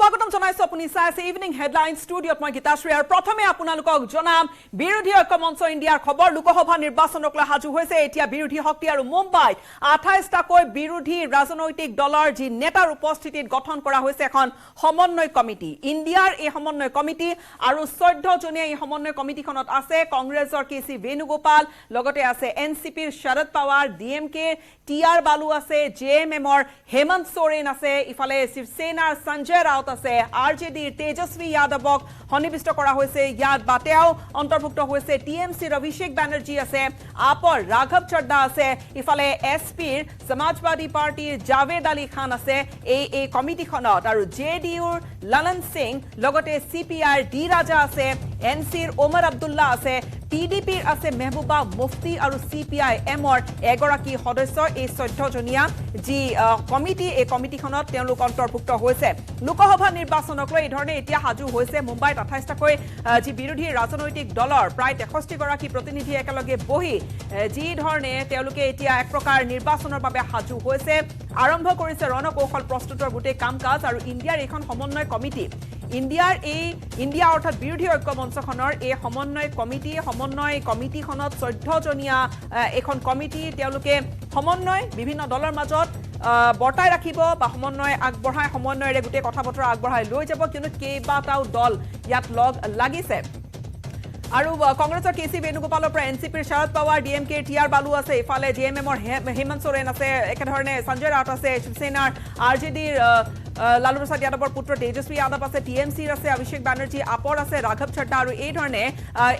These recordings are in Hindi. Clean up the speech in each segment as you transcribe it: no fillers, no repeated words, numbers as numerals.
স্বাগতম জনাইছো আপুনি চাই আছে ইভিনিং হেডলাইন ষ্টুডিঅত মই গীতাশ্ৰী আৰু প্ৰথমে আপোনালোকক জনাম বিৰোধী ঐক্য মঞ্চ ইণ্ডিয়াৰ খবৰ লোকসভা নিৰ্বাচনক লৈ সাজু হৈছে এতিয়া বিৰোধী শক্তি আৰু মুম্বাইত 28টাকৈ বিৰোধী ৰাজনৈতিক দলৰ যি নেতাৰ উপস্থিতিত গঠন কৰা হৈছে এখন সমন্বয় কমিটি ইণ্ডিয়াৰ এই সমন্বয় কমিটি আৰু 14 জনীয়া এই সমন্বয় কমিটিখনত আছে কংগ্ৰেছৰ কেসি বেনুগোপাল লগতে আছে এনসিপিৰ শৰদ পাৱাৰ ডিএমকে টিআৰ বালু আছে জেএমএমৰ হেমন্ত সোৰেন আছে ইফালে শিৱসেনাৰ সঞ্জয় ৰাউত আছে আৰজেডিৰ তেজস্বী যাদৱক সন্নিবিষ্ট কৰা হৈছে ইয়াত বাটেও অন্তৰ্ভুক্ত হৈছে টিএমচিৰ অভিষেক বেনাৰ্জী আছে আপৰ ৰাঘৱ চড্ডা আছে ইফালে এছপিৰ সমাজবাদী পাৰ্টিৰ জাভেদ আলী খান আছে এই কমিটিখনত আৰু জেডিইউৰ লलन সিং লগতে সিপিআইৰ ডি ৰাজা আছে এনচিৰ ওমৰ আব্দুল্লাহ আছে টিডিপিৰ আছে মেহবুবা মুফতি আৰু সিপিআইএমৰ এগৰাকী সদস্য এই 14 জনীয়া যি কমিটি এই কমিটিখনত তেওঁলোক অন্তৰ্ভুক্ত হৈছে লোকসভা নিৰ্বাচনক লৈ এই ধৰণে এতিয়া সাজু হৈছে মুম্বাইত 28টাকৈ যি বিৰোধী ৰাজনৈতিক দলৰ প্ৰায় 63 গৰাকী প্ৰতিনিধি একেলগে বহি যি ধৰণে তেওঁলোকে এতিয়া এক প্ৰকাৰ নিৰ্বাচনৰ বাবে সাজু হৈছে আৰম্ভ কৰিছে ৰণকৌশল প্ৰস্তুতৰ গোটেই কাম-কাজ আৰু ইণ্ডিয়াৰ এখন সমন্বয় কমিটি ইণ্ডিয়া অৰ্থাৎ বিৰোধী ঐক্য মঞ্চখনৰ এই সমন্বয় কমিটিখনত 14 জনীয়া এখন কমিটি তেওঁলোকে সমন্বয় বিভিন্ন দলৰ মাজত বৰ্তাই ৰাখিব বা সমন্বয় আগবঢ়াই সমন্বয়ৰে গোটেই কথা বতৰা আগবঢ়াই লৈ যাব কিন্তু কেইবাটাও দল ইয়াত লগ লাগিছে আৰু কংগ্ৰেছৰ কেসি বেনুগোপালৰ পৰা এনসিপিৰ শৰদ পাৱাৰ ডিএমকে টিআৰ বালু আছে ইফালে জেএমএমৰ হেমন্ত সোৰেন আছে একেধৰণে সঞ্জয় ৰাউত আছে শিৱসেনাৰ আৰজেডিৰ লালু প্ৰসাদ যাদৱৰ পুত্ৰ তেজস্বী যাদৱ আছে টিএমচিৰ আছে অভিষেক বেনাৰ্জী আপৰ আছে ৰাঘৱ চড্ডা আৰু এই ধৰণে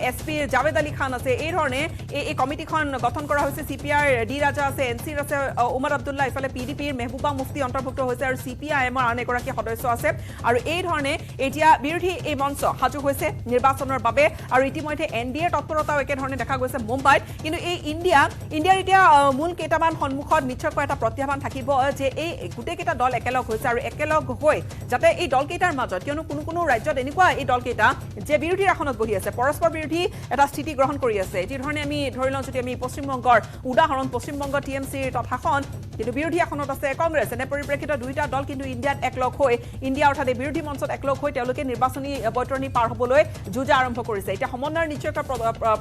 এছপিৰ জাভেদ আলী খান আছে এই ধৰণে এই কমিটিখন গঠন কৰা হৈছে সিপিআইৰ ডি ৰাজা আছে এনচিৰ আছে ওমৰ আব্দুল্লাহ ইফালে পিডিপিৰ মেহবুবা মুফতি অন্তৰ্ভুক্ত হৈছে আৰু সিপিআইএমৰ আন এগৰাকী সদস্য আছে আৰু এই ধৰণে এতিয়া বিৰোধী এই মঞ্চ সাজু হৈছে নিৰ্বাচনৰ বাবে আৰু ইতিমধ্যে এনডিএৰ তৎপৰতাও একেধৰণে দেখা গৈছে মুম্বাইত কিন্তু এই ইণ্ডিয়াৰ এতিয়া মূল কেইটামান সন্মুখত নিশ্চয়কৈ এটা প্ৰত্যাহ্বান থাকিব যে এই গোটেইকেইটা দল একেলগ হৈছে আৰু একেলগ হৈ যাতে এই দলকেইটাৰ মাজত কিয়নো কোনো ৰাজ্যত এনেকুৱা এই দলকেইটা যে বিৰোধী আসনত বহি আছে পৰস্পৰ বিৰোধী এটা স্থিতি গ্ৰহণ কৰি আছে যি ধৰণে আমি ধৰি লওঁ যদি আমি পশ্চিমবংগৰ উদাহৰণ পশ্চিমবংগ টিএমচিৰ তথাখন কিন্তু বিৰোধী আসনত আছে কংগ্ৰেছ এনে পৰিপ্ৰেক্ষিতত দুইটা দল কিন্তু ইণ্ডিয়াত একলগ হৈ ইণ্ডিয়া অৰ্থাৎ এই বিৰোধী মঞ্চত একলগ হৈ তেওঁলোকে নিৰ্বাচনী বৈতৰণি পাৰ হ'বলৈ যুঁজা আৰম্ভ কৰিছে এতিয়া সমন্বয়ৰ নিশ্চয়কৈ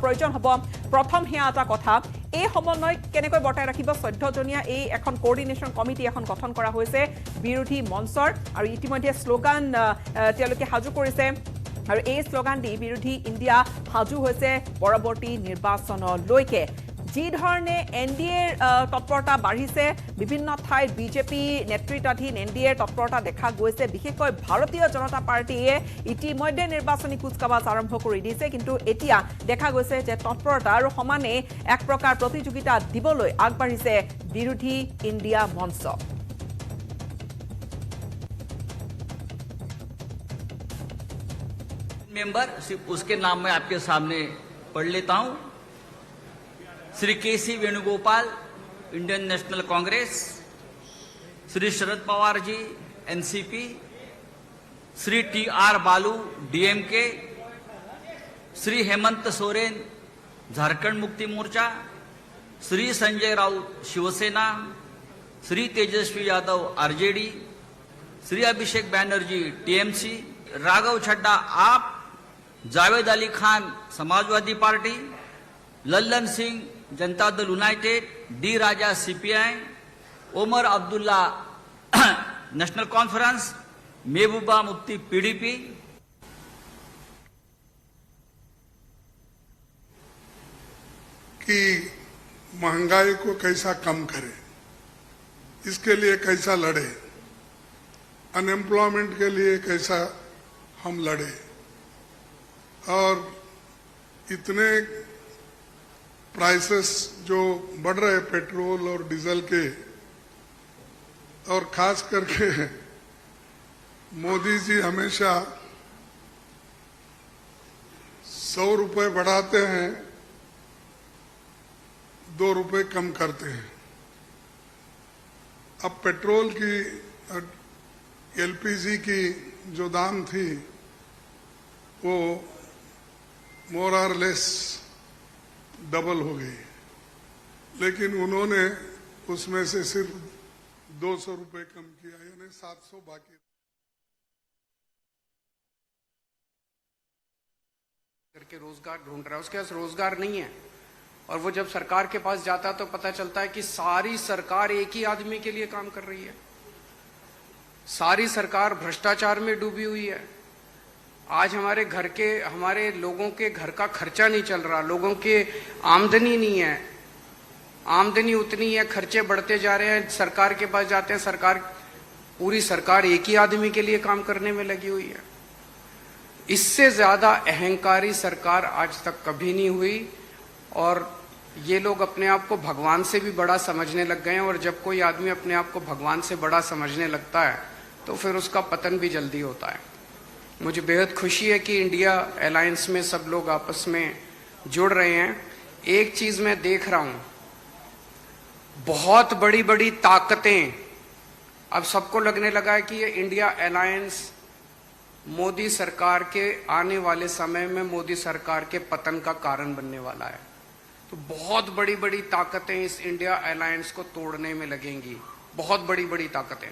প্ৰয়োজন হ'ব প্ৰথম হেয়া এটা কথা এই সমন্বয় কেনেকৈ বৰ্তাই ৰাখিব 14 জনীয়া এই এখন কোঅৰ্ডিনেশ্যন কমিটি এখন গঠন কৰা হৈছে বিৰোধী মঞ্চৰ আৰু ইতিমধ্যে শ্লোগান তেওঁলোকে সাজু কৰিছে আৰু এই শ্লোগান দি বিৰোধী ইণ্ডিয়া সাজু হৈছে পৰৱৰ্তী নিৰ্বাচনলৈকে যি ধৰণে এনডিএৰ তৎপৰতা বাঢ়িছে বিভিন্ন ঠাইত বিজেপি নেতৃত্বাধীন এনডিএৰ তৎপৰতা দেখা গৈছে বিশেষকৈ ভাৰতীয় জনতা পাৰ্টিয়ে ইতিমধ্যে নিৰ্বাচনী কুচকাৱাজ আৰম্ভ কৰি দিছে কিন্তু এতিয়া দেখা গৈছে যে তৎপৰতা আৰু সমানে এক প্ৰকাৰ প্ৰতিযোগিতা দিবলৈ আগবাঢ়িছে বিৰোধী ইণ্ডিয়া মঞ্চ मेंबर सिर्फ उसके नाम मैं आपके सामने पढ़ लेता हूं Shri KC Venugopal Indian National Congress Shri Sharad Pawar ji NCP Shri TR Baalu DMK Shri Hemant Soren Jharkhand Mukti Morcha Shri Sanjay Raut Shiv Sena Shri Tejashwi Yadav RJD Shri Abhishek Banerjee TMC Raghav Chadha AAP Javed Ali Khan Samajwadi party Lalan Singh Janata Dal united D Raja CPI Omar Abdullah National Conference Mehbooba Mufti PDP कि महंगाई को कैसा कम करे इसके लिए कैसा लड़े अनएम्प्लॉयमेंट के लिए कैसा हम लड़े और इतने प्राइसेस जो बढ़ रहे पेट्रोल और डीजल के और खास करके मोदी जी हमेशा 100 रुपए बढ़ाते हैं 2 रुपए कम करते हैं अब पेट्रोल की एलपीजी की जो दाम थी वो मोर और लेस डबल हो गई लेकिन उन्होंने उसमें से सिर्फ 200 रुपए कम किया यानी 700 बाकी करके रोजगार ढूंढ रहा है, उसके पास रोजगार नहीं है। और वो जब सरकार के पास जाता है तो पता चलता है कि सारी सरकार एक ही आदमी के लिए काम कर रही है। सारी सरकार भ्रष्टाचार में डूबी हुई है। आज हमारे लोगों के घर का खर्चा नहीं चल रहा, लोगों के आमदनी नहीं है, आमदनी उतनी है, खर्चे बढ़ते जा रहे हैं। सरकार के पास जाते हैं, पूरी सरकार एक ही आदमी के लिए काम करने में लगी हुई है। इससे ज्यादा अहंकारी सरकार आज तक कभी नहीं हुई। और ये लोग अपने आप को भगवान से भी बड़ा समझने लग गए हैं। और जब कोई आदमी अपने आप को भगवान से बड़ा समझने लगता है तो फिर उसका पतन भी जल्दी होता है। मुझे बेहद खुशी है कि इंडिया अलायंस में सब लोग आपस में जुड़ रहे हैं। एक चीज मैं देख रहा हूं, बहुत बड़ी बड़ी ताकतें, अब सबको लगने लगा है कि ये इंडिया अलायंस मोदी सरकार के आने वाले समय में मोदी सरकार के पतन का कारण बनने वाला है। तो बहुत बड़ी बड़ी ताकतें इस इंडिया अलायंस को तोड़ने में लगेंगी, बहुत बड़ी बड़ी ताकतें।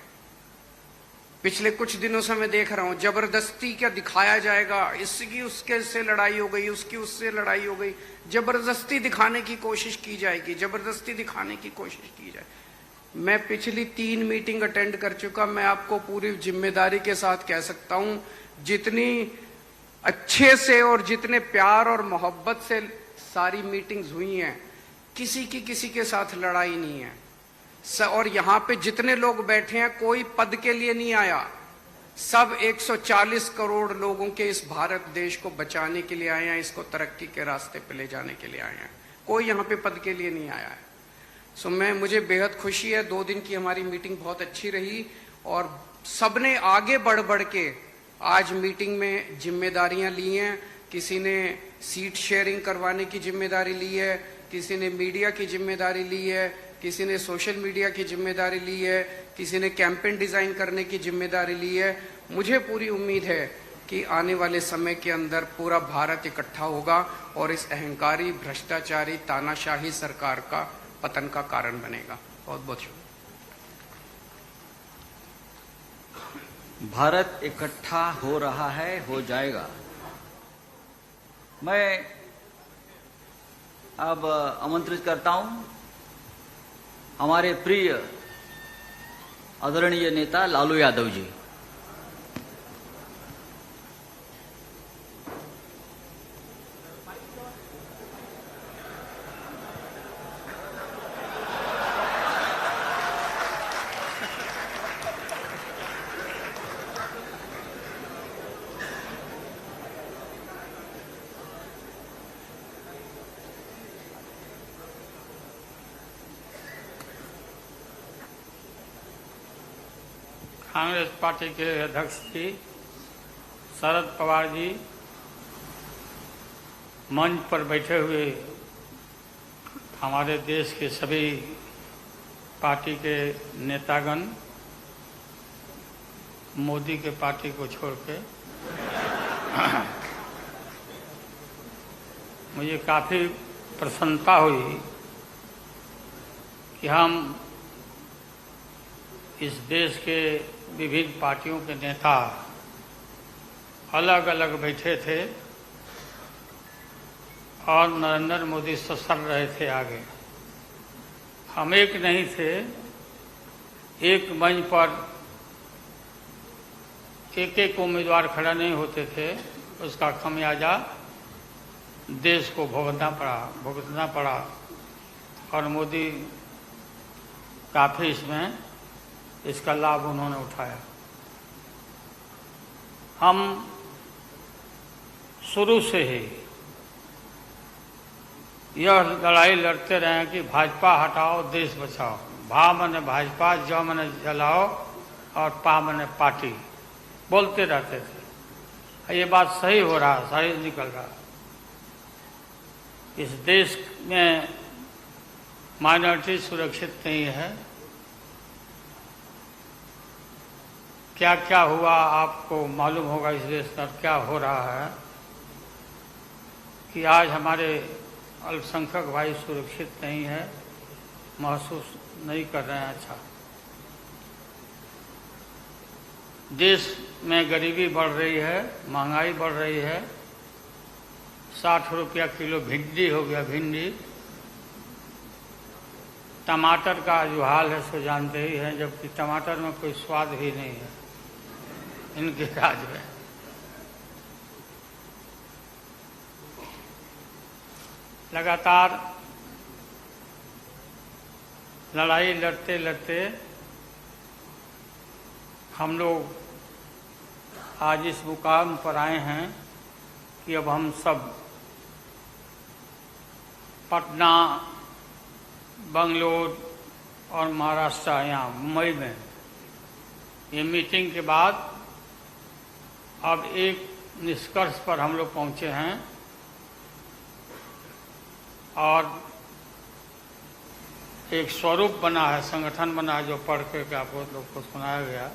पिछले कुछ दिनों से मैं देख रहा हूं, जबरदस्ती क्या दिखाया जाएगा, इसकी उसके से लड़ाई हो गई, उसकी उससे लड़ाई हो गई, जबरदस्ती दिखाने की कोशिश की जाएगी, जबरदस्ती दिखाने की कोशिश की जाए। मैं पिछली 3 मीटिंग अटेंड कर चुका, मैं आपको पूरी जिम्मेदारी के साथ कह सकता हूं, जितनी अच्छे से और जितने प्यार और मोहब्बत से सारी मीटिंग्स हुई हैं, किसी के साथ लड़ाई नहीं है। और यहां पे जितने लोग बैठे हैं कोई पद के लिए नहीं आया, सब 140 करोड़ लोगों के इस भारत देश को बचाने के लिए आए हैं, इसको तरक्की के रास्ते पे ले जाने के लिए आए हैं। कोई यहां पे पद के लिए नहीं आया है। सो मुझे बेहद खुशी है, 2 दिन की हमारी मीटिंग बहुत अच्छी रही और सबने आगे बढ़ बढ़ के आज मीटिंग में जिम्मेदारियां ली हैं। किसी ने सीट शेयरिंग करवाने की जिम्मेदारी ली है, किसी ने मीडिया की जिम्मेदारी ली है, किसी ने सोशल मीडिया की जिम्मेदारी ली है, किसी ने कैंपेन डिजाइन करने की जिम्मेदारी ली है। मुझे पूरी उम्मीद है कि आने वाले समय के अंदर पूरा भारत इकट्ठा होगा और इस अहंकारी, भ्रष्टाचारी, तानाशाही सरकार का पतन का कारण बनेगा। बहुत बहुत शुक्रिया। भारत इकट्ठा हो रहा है, हो जाएगा। मैं अब आमंत्रित करता हूं हमारे प्रिय आदरणीय नेता लालू यादव जी। कांग्रेस पार्टी के अध्यक्ष जी शरद पवार जी, मंच पर बैठे हुए हमारे देश के सभी पार्टी के नेतागण, मोदी के पार्टी को छोड़ के, मुझे काफ़ी प्रसन्नता हुई कि हम इस देश के विभिन्न पार्टियों के नेता अलग अलग बैठे थे और नरेंद्र मोदी ससर रहे थे आगे। हम एक नहीं थे, एक मंच पर एक एक उम्मीदवार खड़ा नहीं होते थे, उसका खमियाजा देश को भुगतना पड़ा और मोदी काफ़ी इसका लाभ उन्होंने उठाया। हम शुरू से ही यह लड़ाई लड़ते रहे कि भाजपा हटाओ, देश बचाओ। भा मने भाजपा, ज मने जलाओ और पा मने पार्टी, बोलते रहते थे। ये बात सही हो रहा, सही निकल रहा। इस देश में माइनॉरिटी सुरक्षित नहीं है। क्या क्या हुआ आपको मालूम होगा इस देश में क्या हो रहा है कि आज हमारे अल्पसंख्यक भाई सुरक्षित नहीं है, महसूस नहीं कर रहे हैं। अच्छा, देश में गरीबी बढ़ रही है, महंगाई बढ़ रही है, 60 रुपया किलो भिंडी हो गया। भिंडी, टमाटर का जो हाल है सो जानते ही हैं, जबकि टमाटर में कोई स्वाद भी नहीं है इनके राज में। लगातार लड़ाई लड़ते लड़ते हम लोग आज इस मुकाम पर आए हैं कि अब हम सब पटना, बंगलोर और महाराष्ट्र, यहाँ मुंबई में ये मीटिंग के बाद अब एक निष्कर्ष पर हम लोग पहुंचे हैं और एक स्वरूप बना है, संगठन बना है, जो पढ़ के आप लोग को सुनाया गया।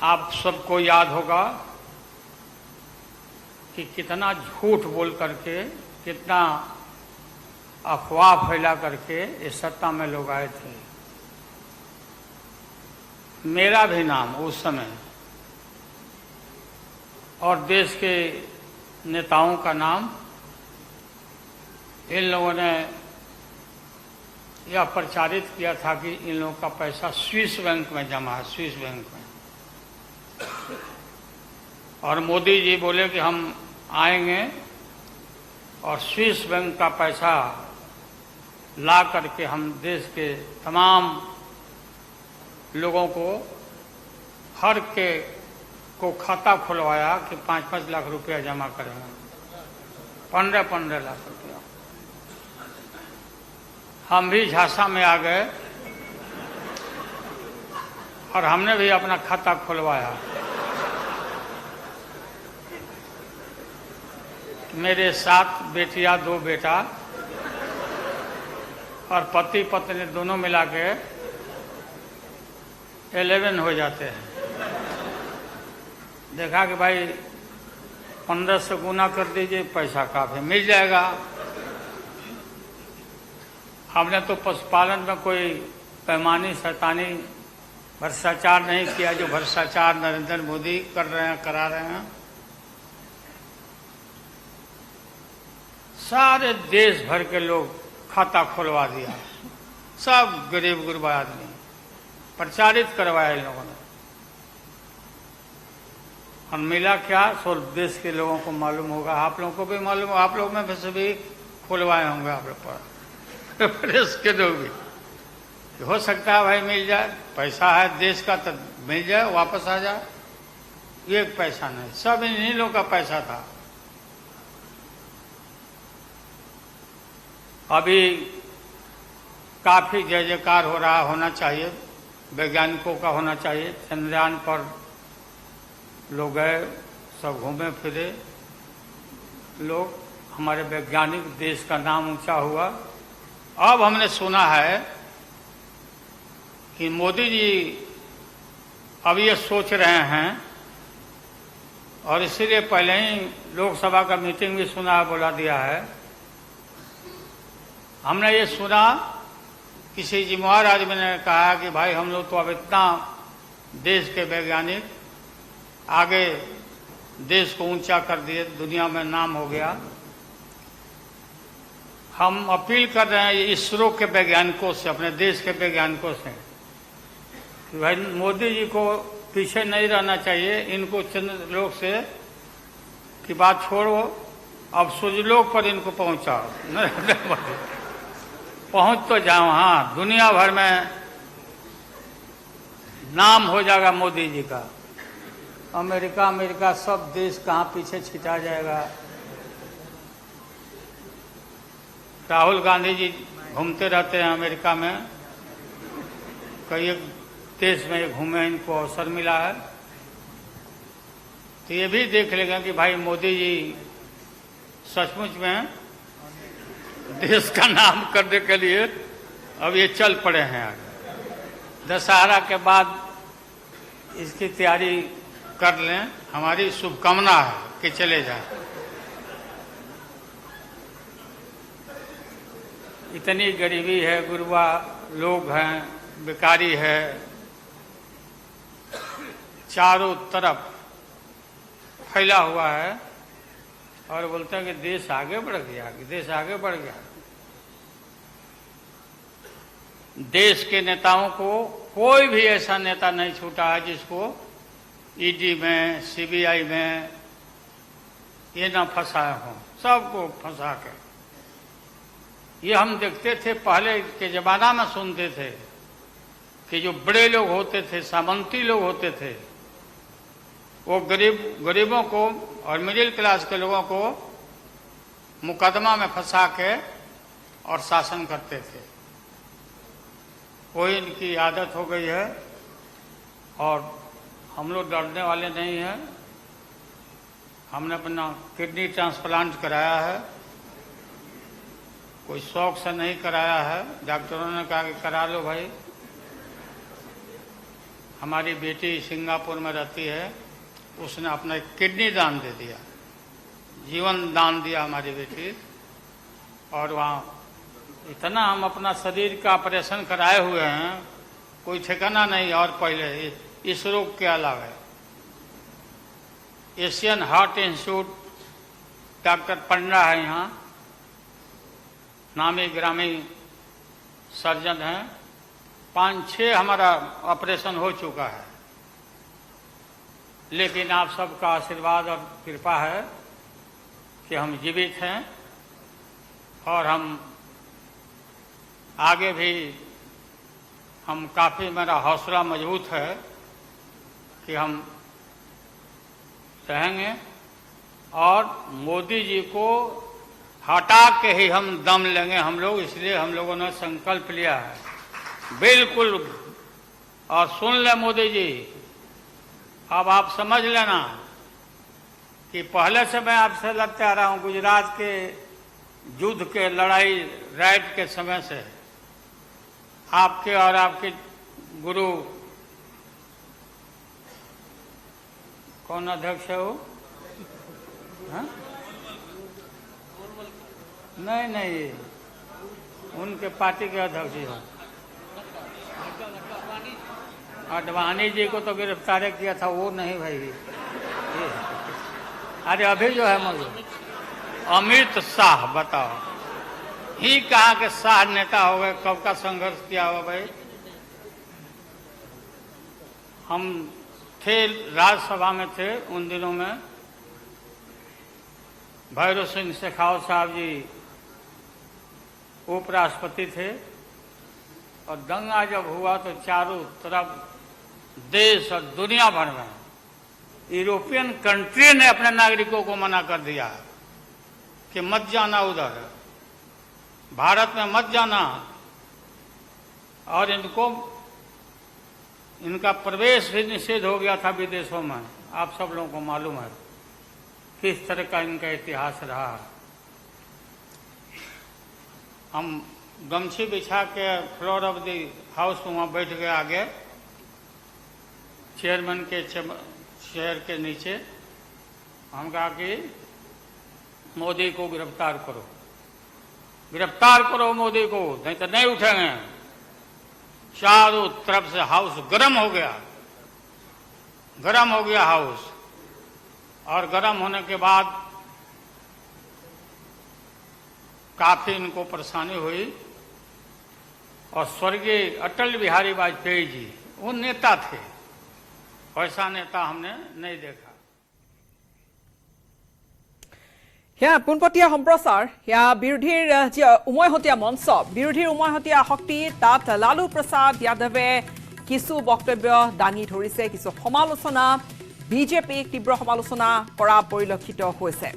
आप सबको याद होगा कि कितना झूठ बोल करके, कितना अफवाह फैला करके इस सत्ता में लोग आए थे। मेरा भी नाम उस समय और देश के नेताओं का नाम इन लोगों ने यह प्रचारित किया था कि इन लोगों का पैसा स्विस बैंक में जमा है, स्विस बैंक में। और मोदी जी बोले कि हम आएंगे और स्विस बैंक का पैसा ला करके हम देश के तमाम लोगों को, हर के को खाता खुलवाया कि 5-5 लाख रुपया जमा करेंगे, 15-15 लाख रुपया। हम भी झांसा में आ गए और हमने भी अपना खाता खुलवाया। मेरे 7 बेटियां, 2 बेटा और पति पत्नी दोनों मिला के 11 हो जाते हैं। देखा कि भाई 15 से गुना कर दीजिए, पैसा काफी मिल जाएगा। हमने तो पशुपालन में कोई पैमानी शैतानी भ्रष्टाचार नहीं किया, जो भ्रष्टाचार नरेंद्र मोदी कर रहे हैं, करा रहे हैं। सारे देश भर के लोग खाता खुलवा दिया, सब गरीब गुरबा आदमी प्रचारित करवाया इन लोगों ने। और मिला क्या, सो देश के लोगों को मालूम होगा, आप लोगों को भी मालूम होगा, आप लोग में से भी खुलवाए होंगे आप लोग पर, प्रेस के लोग भी। हो सकता है भाई मिल जाए, पैसा है देश का तो मिल जाए, वापस आ जाए। ये पैसा नहीं, सब इन्हीं लोगों का पैसा था। अभी काफी जय जयकार हो रहा, होना चाहिए, वैज्ञानिकों का होना चाहिए। चंद्रयान पर लोग गए, सब घूमे फिरे लोग, हमारे वैज्ञानिक, देश का नाम ऊंचा हुआ। अब हमने सुना है कि मोदी जी अब ये सोच रहे हैं, और इसीलिए पहले ही लोकसभा का मीटिंग भी सुना, बुला दिया है। हमने ये सुना, किसी जिम्मेवार आदमी ने कहा कि भाई हम लोग तो अब इतना देश के वैज्ञानिक आगे देश को ऊंचा कर दिए, दुनिया में नाम हो गया। हम अपील कर रहे हैं इसरो के वैज्ञानिकों से, अपने देश के वैज्ञानिकों से, कि भाई मोदी जी को पीछे नहीं रहना चाहिए। इनको चंद्र लोक से की बात छोड़ो, अब सूर्यलोक पर इनको पहुंचाओ। पहुंच तो जाओ, हाँ, दुनिया भर में नाम हो जाएगा मोदी जी का। अमेरिका सब देश कहाँ पीछे छिटा जाएगा। राहुल गांधी जी घूमते रहते हैं अमेरिका में, कई एक देश में घूमे, इनको अवसर मिला है। तो ये भी देख लेगा कि भाई मोदी जी सचमुच में देश का नाम करने के लिए अब ये चल पड़े हैं आगे। दशहरा के बाद इसकी तैयारी कर लें, हमारी शुभकामना है कि चले जाएं। इतनी गरीबी है, गुरबा लोग हैं, बेकारी है, चारों तरफ फैला हुआ है और बोलते हैं कि देश आगे बढ़ गया, कि देश आगे बढ़ गया। देश के नेताओं को कोई भी ऐसा नेता नहीं छूटा है जिसको ईडी में, सीबीआई में ये ना फंसाए हों, सबको फंसा के। ये हम देखते थे पहले के जमाना में, सुनते थे कि जो बड़े लोग होते थे, सामंती लोग होते थे, वो गरीबों को और मिडिल क्लास के लोगों को मुकदमा में फंसा के और शासन करते थे। कोई इनकी आदत हो गई है और हम लोग डरने वाले नहीं हैं। हमने अपना किडनी ट्रांसप्लांट कराया है, कोई शौक से नहीं कराया है। डॉक्टरों ने कहा कि करा लो भाई। हमारी बेटी सिंगापुर में रहती है, उसने अपना किडनी दान दे दिया, जीवन दान दिया हमारी बेटी। और वहाँ इतना हम अपना शरीर का ऑपरेशन कराए हुए हैं, कोई ठिकाना नहीं। और पहले इस रोग के अलावा एशियन हार्ट इंस्टीट्यूट, डॉक्टर पंडा है यहाँ, नामी ग्रामी सर्जन हैं। 5-6 हमारा ऑपरेशन हो चुका है। लेकिन आप सबका आशीर्वाद और कृपा है कि हम जीवित हैं और हम आगे भी हम काफ़ी, मेरा हौसला मजबूत है कि हम रहेंगे और मोदी जी को हटा के ही हम दम लेंगे हम लोग। इसलिए हम लोगों ने संकल्प लिया है, बिल्कुल। और सुन ले मोदी जी, अब आप समझ लेना कि पहले से मैं आपसे लड़ते आ रहा हूं, गुजरात के युद्ध के लड़ाई राइट के समय से। आपके और आपके गुरु, कौन अध्यक्ष है वो? हाँ? नहीं, उनके पार्टी के अध्यक्ष हैं। अडवाणी जी को तो गिरफ्तार किया था, वो नहीं भाई। अरे अभी जो है मुझे अमित शाह, बताओ, ही कहा कि शाह नेता हो गए, कब का संघर्ष किया हुआ भाई। हम थे राज्यसभा में, थे उन दिनों में। भैरव सिंह शेखावत साहब जी उपराष्ट्रपति थे और दंगा जब हुआ तो चारों तरफ देश और दुनिया भर में यूरोपियन कंट्री ने अपने नागरिकों को मना कर दिया कि मत जाना उधर, भारत में मत जाना। और इनका प्रवेश भी निषेध हो गया था विदेशों में। आप सब लोगों को मालूम है किस तरह का इनका इतिहास रहा। हम गमछी बिछा के फ्लोर ऑफ द हाउस में वहाँ बैठ गए आगे, चेयरमैन के चेयर के नीचे। हम कहा कि मोदी को गिरफ्तार करो, गिरफ्तार करो मोदी को, नहीं तो नहीं उठेंगे। चारों तरफ से हाउस गर्म हो गया, गर्म हो गया हाउस। और गर्म होने के बाद काफी इनको परेशानी हुई। और स्वर्गीय अटल बिहारी वाजपेयी जी वो नेता थे, वैसा नेता हमने नहीं देखा। সেয়া পোনপটীয়া সম্প্ৰচাৰ, সেয়া বিৰোধীৰ যি উমৈহতীয়া মঞ্চ, বিৰোধীৰ উমৈহতীয়া শক্তি, তাত লালু প্ৰসাদ যাদৱে কিছু বক্তব্য দাঙি ধৰিছে, কিছু সমালোচনা, বিজেপিক তীব্ৰ সমালোচনা কৰা পৰিলক্ষিত হৈছে।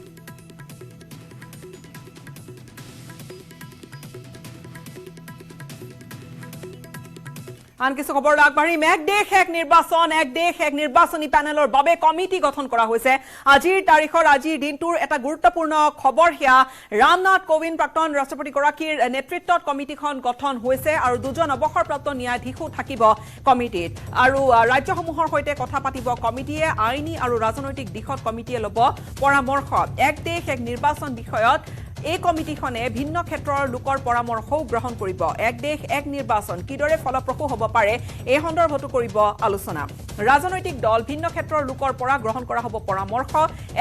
আন কিছু খবৰ আগবাঢ়িম। এক দেশ এক নিৰ্বাচন, এক দেশ এক নিৰ্বাচনী পেনেলৰ বাবে কমিটি গঠন কৰা হৈছে। আজিৰ তাৰিখৰ, আজিৰ দিনটোৰ এটা গুৰুত্বপূৰ্ণ খবৰ সেয়া, ৰামনাথ কোবিন্দ প্ৰাক্তন ৰাষ্ট্ৰপতিগৰাকীৰ নেতৃত্বত কমিটিখন গঠন হৈছে আৰু 2জন অৱসৰপ্ৰাপ্ত ন্যায়াধীশো থাকিব কমিটিত। আৰু ৰাজ্যসমূহৰ সৈতে কথা পাতিব কমিটিয়ে, আইনী আৰু ৰাজনৈতিক দিশত কমিটিয়ে ল'ব পৰামৰ্শ। এক দেশ এক নিৰ্বাচন বিষয়ত এই কমিটিখনে ভিন্ন ক্ষেত্ৰৰ লোকৰ পৰামৰ্শও গ্ৰহণ কৰিব এক দেশ এক নিৰ্বাচন কিদৰে ফলপ্ৰসূ হ'ব পাৰে এই সন্দৰ্ভতো কৰিব আলোচনা ৰাজনৈতিক দল ভিন্ন ক্ষেত্ৰৰ লোকৰ পৰা গ্ৰহণ কৰা হ'ব পৰামৰ্শ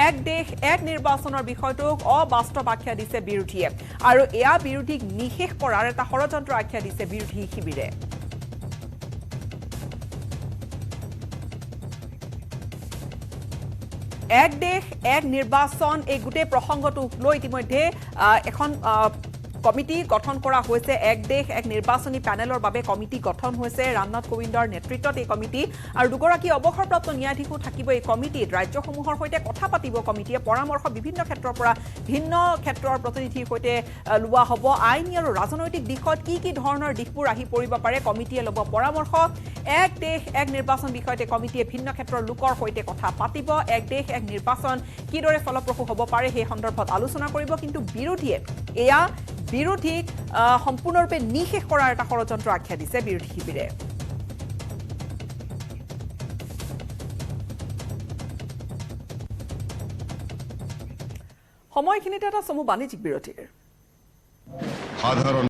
এক দেশ এক নিৰ্বাচনৰ বিষয়টোক অবাস্তৱ আখ্যা দিছে বিৰোধীয়ে আৰু এয়া বিৰোধীক নিশেষ কৰাৰ এটা ষড়যন্ত্ৰ আখ্যা দিছে বিৰোধী শিবিৰে এক দেশ এক নিৰ্বাচন এই গোটেই প্ৰসংগটোক লৈ ইতিমধ্যে এখন কমিটি গঠন কৰা হৈছে এক দেশ এক নিৰ্বাচনী প্যানেলৰ বাবে কমিটি গঠন হৈছে ৰামনাথ কোবিন্দৰ নেতৃত্বত এই কমিটি আৰু দুগৰাকী অৱসৰপ্ৰাপ্ত ন্যায়াধীশো থাকিব এই কমিটিত ৰাজ্যসমূহৰ সৈতে কথা পাতিব কমিটিয়ে পৰামৰ্শ বিভিন্ন ক্ষেত্ৰৰ পৰা ভিন্ন ক্ষেত্ৰৰ প্ৰতিনিধিৰ সৈতে লোৱা হ'ব আইনী আৰু ৰাজনৈতিক দিশত কি ধৰণৰ দিশবোৰ আহি পৰিব পাৰে কমিটিয়ে ল'ব পৰামৰ্শ এক দেশ এক নিৰ্বাচন বিষয়তে কমিটিয়ে ভিন্ন ক্ষেত্ৰৰ লোকৰ সৈতে কথা পাতিব এক দেশ এক নিৰ্বাচন কিদৰে ফলপ্ৰসূ হ'ব পাৰে সেই সন্দৰ্ভত আলোচনা কৰিব কিন্তু বিৰোধীয়ে এয়া বিৰোধীক সম্পূৰ্ণৰূপে নিশেষ কৰাৰ এটা ষড়যন্ত্ৰ আখ্যা দিছে বিৰোধী শিবিৰে সময়খিনিতে এটা চমু বাণিজ্যিক বিৰতিৰ